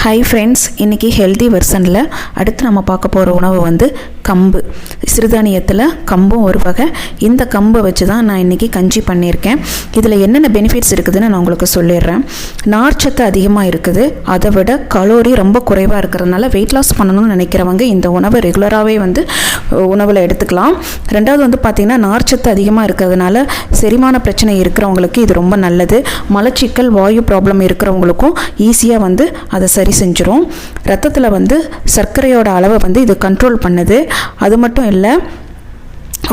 Hi friends, இன்றைக்கி healthy வெர்ஷனில் அடுத்து நம்ம பார்க்க போகிற உணவு வந்து கம்பு. சிறுதானியத்தில் கம்பும் ஒரு வகை. இந்த கம்பை வச்சு தான் நான் இன்றைக்கி கஞ்சி பண்ணியிருக்கேன். இதில் என்னென்ன பெனிஃபிட்ஸ் இருக்குதுன்னு நான் உங்களுக்கு சொல்லிடுறேன். நார்ச்சத்து அதிகமாக இருக்குது, அதை விட கலோரி ரொம்ப குறைவாக இருக்கிறதுனால வெயிட் லாஸ் பண்ணணும்னு நினைக்கிறவங்க இந்த உணவை ரெகுலராகவே வந்து உணவில் எடுத்துக்கலாம். ரெண்டாவது வந்து பார்த்திங்கன்னா நார்ச்சத்து அதிகமாக இருக்கிறதுனால செரிமான பிரச்சனை இருக்கிறவங்களுக்கு இது ரொம்ப நல்லது. மலச்சிக்கல், வாயு ப்ராப்ளம் இருக்கிறவங்களுக்கும் ஈஸியாக வந்து அதை சரி செஞ்சிரும். ரத்தத்தில் வந்து சர்க்கரையோட அளவை வந்து இது கண்ட்ரோல் பண்ணுது. அது மட்டும் இல்லை,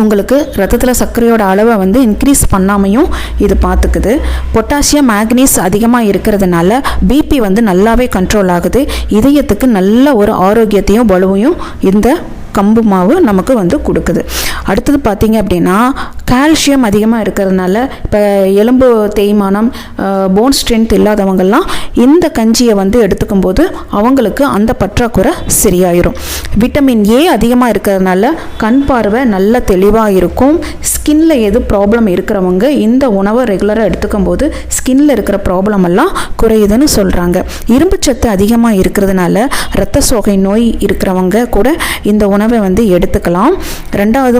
உங்களுக்கு ரத்தத்தில் சர்க்கரையோட அளவை வந்து இன்க்ரீஸ் பண்ணாமையும் இது பார்த்துக்குது. பொட்டாசியம், மேக்னீஸ் அதிகமாக இருக்கிறதுனால பிபி வந்து நல்லாவே கண்ட்ரோல் ஆகுது. இதயத்துக்கு நல்ல ஒரு ஆரோக்கியத்தையும் வலுவையும் இந்த கம்பு மாவு நமக்கு வந்து கொடுக்குது. அடுத்தது பார்த்திங்க அப்படின்னா கால்சியம் அதிகமாக இருக்கிறதுனால இப்போ எலும்பு தேய்மானம், போன் ஸ்ட்ரென்த் இல்லாதவங்கள்லாம் இந்த கஞ்சியை வந்து எடுத்துக்கும் போது அவங்களுக்கு அந்த பற்றாக்குறை சரியாயிரும். விட்டமின் ஏ அதிகமாக இருக்கிறதுனால கண் பார்வை நல்ல தெளிவாக இருக்கும். ஸ்கின்ல எது ப்ராப்ளம் இருக்கிறவங்க இந்த உணவை ரெகுலராக எடுத்துக்கும் போது ஸ்கின்ல இருக்கிற ப்ராப்ளம் எல்லாம் குறையுதுன்னு சொல்கிறாங்க. இரும்பு சத்து அதிகமாக இருக்கிறதுனால இரத்த சோகை நோய் இருக்கிறவங்க கூட இந்த உணவை வந்து எடுத்துக்கலாம். ரெண்டாவது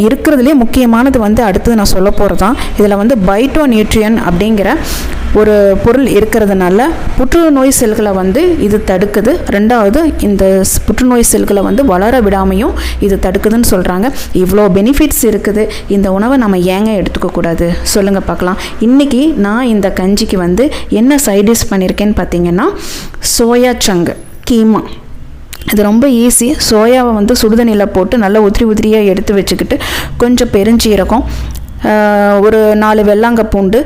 இருக்கிறதுலே முக்கியமானது வந்து அடுத்தது நான் சொல்ல போகிறது தான். இதில் வந்து பைட்டோ நியூட்ரியன் அப்படிங்கிற ஒரு பொருள் இருக்கிறதுனால புற்றுநோய் செல்களை வந்து இது தடுக்குது. ரெண்டாவது இந்த புற்றுநோய் செல்களை வந்து வளர விடாமையும் இது தடுக்குதுன்னு சொல்கிறாங்க. இவ்வளோ பெனிஃபிட்ஸ் இருக்குது. இந்த உணவை நம்ம ஏங்க எடுத்துக்கக்கூடாது சொல்லுங்கள் பார்க்கலாம். இன்றைக்கி நான் இந்த கஞ்சிக்கு வந்து என்ன சைட் டிஷ் பண்ணியிருக்கேன்னு பார்த்தீங்கன்னா சோயா சங்கு கீமா. இது ரொம்ப ஈஸி. சோயாவை வந்து சுடுதண்ணியில் போட்டு நல்லா உதிரியாக எடுத்து வச்சுக்கிட்டு கொஞ்சம் பெருஞ்சீரகம், ஒரு 4 வெள்ளாங்க பூண்டு,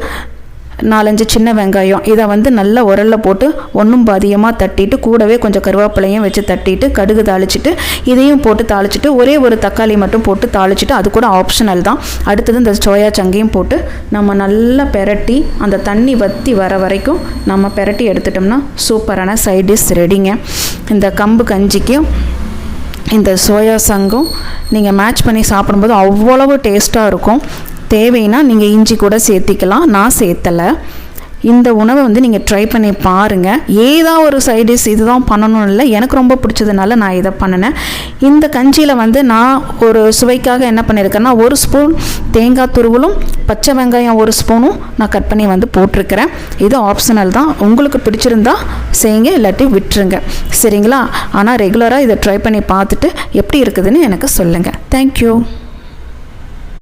4-5 சின்ன வெங்காயம், இதை வந்து நல்லா உரலில் போட்டு ஒன்றும் பாதியமாக தட்டிட்டு கூடவே கொஞ்சம் கருவேப்பிலையும் வச்சு தட்டிட்டு கடுகு தாளிச்சிட்டு இதையும் போட்டு தாளிச்சிட்டு ஒரே ஒரு தக்காளி மட்டும் போட்டு தாளிச்சிட்டு, அது கூட ஆப்ஷனல் தான். அடுத்தது இந்த சோயா சங்கையும் போட்டு நம்ம நல்லா பெரட்டி அந்த தண்ணி வற்றி வர வரைக்கும் நம்ம பெரட்டி எடுத்துட்டோம்னா சூப்பரான சைட் டிஷ் ரெடிங்க. இந்த கம்பு கஞ்சிக்கும் இந்த சோயா சங்கும் நீங்கள் மேட்ச் பண்ணி சாப்பிடும்போது அவ்வளவு டேஸ்ட்டாக இருக்கும். தேவைன்னா நீங்கள் இஞ்சி கூட சேர்த்திக்கலாம், நான் சேர்த்தலை. இந்த உணவை வந்து நீங்கள் ட்ரை பண்ணி பாருங்கள். ஏதாவது ஒரு சைட் டிஷ் இதுதான் பண்ணணும் இல்லை, எனக்கு ரொம்ப பிடிச்சதுனால நான் இதை பண்ணினேன். இந்த கஞ்சியில் வந்து நான் ஒரு சுவைக்காக என்ன பண்ணியிருக்கேன்னா 1 ஸ்பூன் தேங்காய் துருவலும், பச்சை வெங்காயம் 1 ஸ்பூனும் நான் கட் பண்ணி வந்து போட்டிருக்கிறேன். இது ஆப்ஷனல் தான். உங்களுக்கு பிடிச்சிருந்தா செய்யுங்க, இல்லாட்டி விட்டுருங்க, சரிங்களா? ஆனால் ரெகுலராக இதை ட்ரை பண்ணி பார்த்துட்டு எப்படி இருக்குதுன்னு எனக்கு சொல்லுங்கள். தேங்க்யூ.